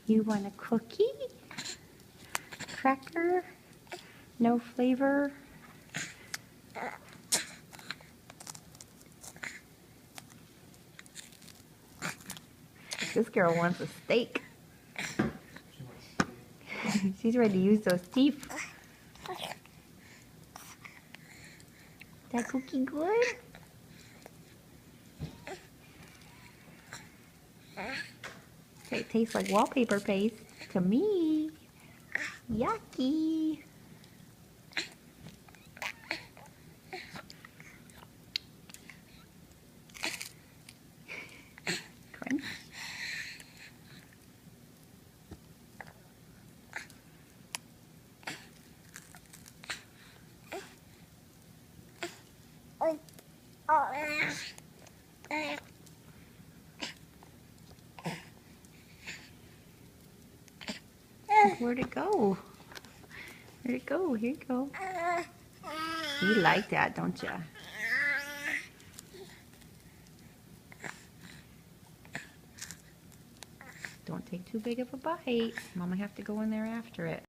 You want a cookie? Cracker? No flavor? This girl wants a steak. She's ready to use those teeth. That cookie good? It tastes like wallpaper paste to me. Yucky. Crunch. Where'd it go? Where'd it go? Here you go. You like that, don't you? Don't take too big of a bite. Mama have to go in there after it.